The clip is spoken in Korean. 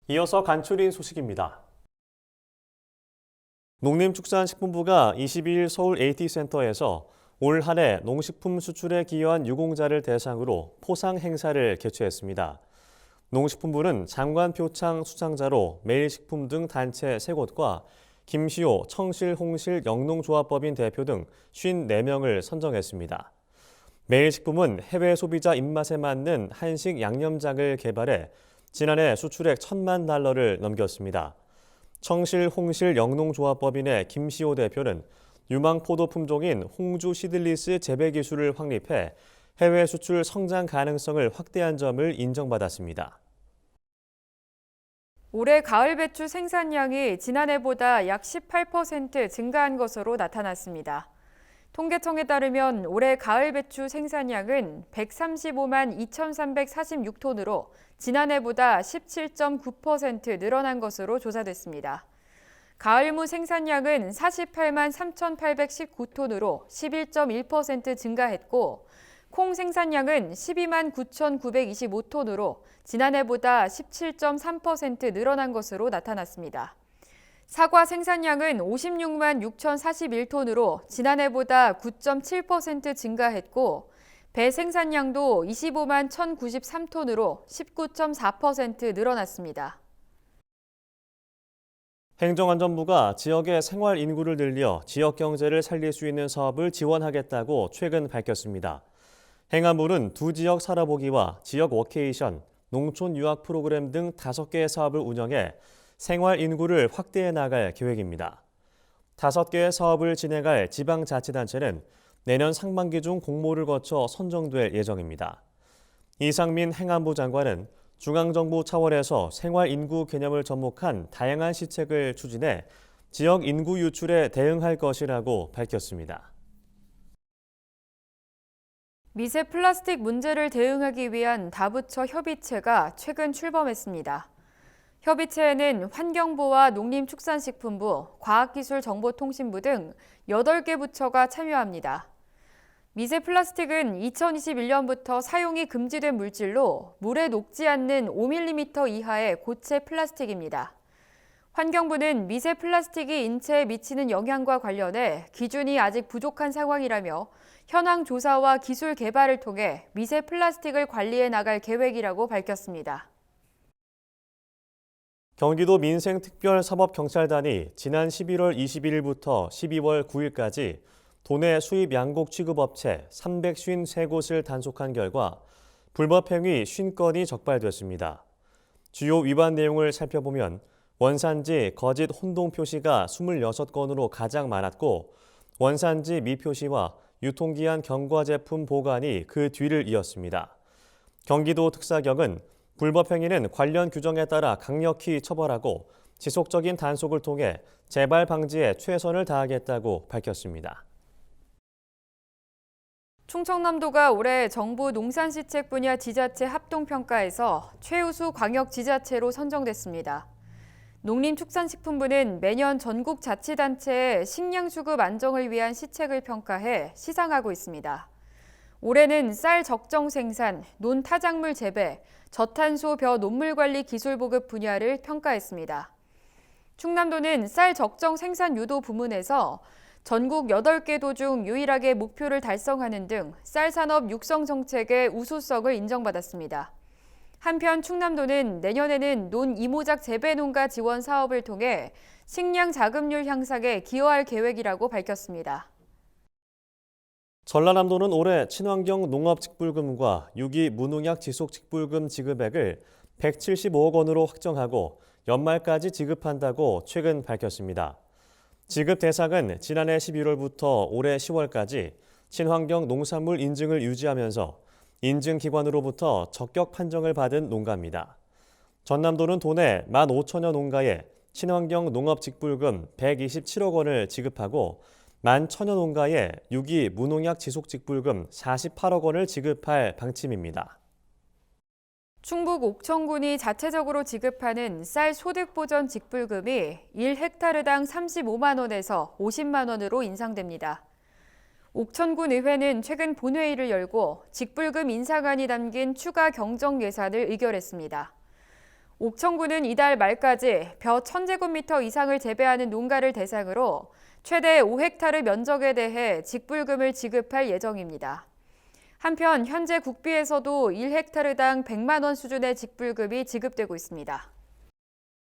이어서 간추린 소식입니다. 농림축산식품부가 22일 서울 AT센터에서 올 한 해 농식품 수출에 기여한 유공자를 대상으로 포상 행사를 개최했습니다. 농식품부는 장관 표창 수상자로 매일식품 등 단체 3곳과 김시호 청실-홍실 영농조합법인 대표 등 54명을 선정했습니다. 매일식품은 해외 소비자 입맛에 맞는 한식 양념장을 개발해 지난해 수출액 1,000만 달러를 넘겼습니다. 청실 홍실 영농조합법인의 김시호 대표는 유망 포도 품종인 홍주 시들리스 재배 기술을 확립해 해외 수출 성장 가능성을 확대한 점을 인정받았습니다. 올해 가을 배추 생산량이 지난해보다 약 18% 증가한 것으로 나타났습니다. 통계청에 따르면 올해 가을 배추 생산량은 135만 2,346톤으로 지난해보다 17.9% 늘어난 것으로 조사됐습니다. 가을무 생산량은 48만 3,819톤으로 11.1% 증가했고, 콩 생산량은 12만 9,925톤으로 지난해보다 17.3% 늘어난 것으로 나타났습니다. 사과 생산량은 56만 6,041톤으로 지난해보다 9.7% 증가했고, 배 생산량도 25만 1,093톤으로 19.4% 늘어났습니다. 행정안전부가 지역의 생활 인구를 늘려 지역 경제를 살릴 수 있는 사업을 지원하겠다고 최근 밝혔습니다. 행안부는 두 지역 살아보기와 지역 워케이션, 농촌 유학 프로그램 등 5개의 사업을 운영해 생활 인구를 확대해 나갈 계획입니다. 5개의 사업을 진행할 지방자치단체는 내년 상반기 중 공모를 거쳐 선정될 예정입니다. 이상민 행안부 장관은 중앙정부 차원에서 생활 인구 개념을 접목한 다양한 시책을 추진해 지역 인구 유출에 대응할 것이라고 밝혔습니다. 미세 플라스틱 문제를 대응하기 위한 다부처 협의체가 최근 출범했습니다. 협의체에는 환경부와 농림축산식품부, 과학기술정보통신부 등 8개 부처가 참여합니다. 미세 플라스틱은 2021년부터 사용이 금지된 물질로 물에 녹지 않는 5mm 이하의 고체 플라스틱입니다. 환경부는 미세 플라스틱이 인체에 미치는 영향과 관련해 기준이 아직 부족한 상황이라며 현황 조사와 기술 개발을 통해 미세 플라스틱을 관리해 나갈 계획이라고 밝혔습니다. 경기도 민생특별사법경찰단이 지난 11월 21일부터 12월 9일까지 도내 수입 양곡 취급업체 353곳을 단속한 결과 불법 행위 50건이 적발됐습니다. 주요 위반 내용을 살펴보면 원산지 거짓 혼동 표시가 26건으로 가장 많았고 원산지 미표시와 유통기한 경과 제품 보관이 그 뒤를 이었습니다. 경기도 특사경은 불법 행위는 관련 규정에 따라 강력히 처벌하고 지속적인 단속을 통해 재발 방지에 최선을 다하겠다고 밝혔습니다. 충청남도가 올해 정부 농산시책 분야 지자체 합동평가에서 최우수 광역지자체로 선정됐습니다. 농림축산식품부는 매년 전국 자치단체의 식량수급 안정을 위한 시책을 평가해 시상하고 있습니다. 올해는 쌀 적정 생산, 논타작물 재배, 저탄소 벼 논물관리 기술 보급 분야를 평가했습니다. 충남도는 쌀 적정 생산 유도 부문에서 전국 8개 도 중 유일하게 목표를 달성하는 등 쌀산업 육성 정책의 우수성을 인정받았습니다. 한편 충남도는 내년에는 논 이모작 재배 농가 지원 사업을 통해 식량 자급률 향상에 기여할 계획이라고 밝혔습니다. 전라남도는 올해 친환경 농업직불금과 유기 무농약 지속직불금 지급액을 175억 원으로 확정하고 연말까지 지급한다고 최근 밝혔습니다. 지급 대상은 지난해 11월부터 올해 10월까지 친환경 농산물 인증을 유지하면서 인증기관으로부터 적격 판정을 받은 농가입니다. 전남도는 도내 15,000여 농가에 친환경 농업직불금 127억 원을 지급하고 11,000여 농가에 유기 무농약 지속직불금 48억 원을 지급할 방침입니다. 충북 옥천군이 자체적으로 지급하는 쌀 소득보전 직불금이 1헥타르당 35만 원에서 50만 원으로 인상됩니다. 옥천군 의회는 최근 본회의를 열고 직불금 인상안이 담긴 추가 경정 예산을 의결했습니다. 옥천군은 이달 말까지 벼 1000제곱미터 이상을 재배하는 농가를 대상으로 최대 5헥타르 면적에 대해 직불금을 지급할 예정입니다. 한편 현재 국비에서도 1헥타르당 100만 원 수준의 직불금이 지급되고 있습니다.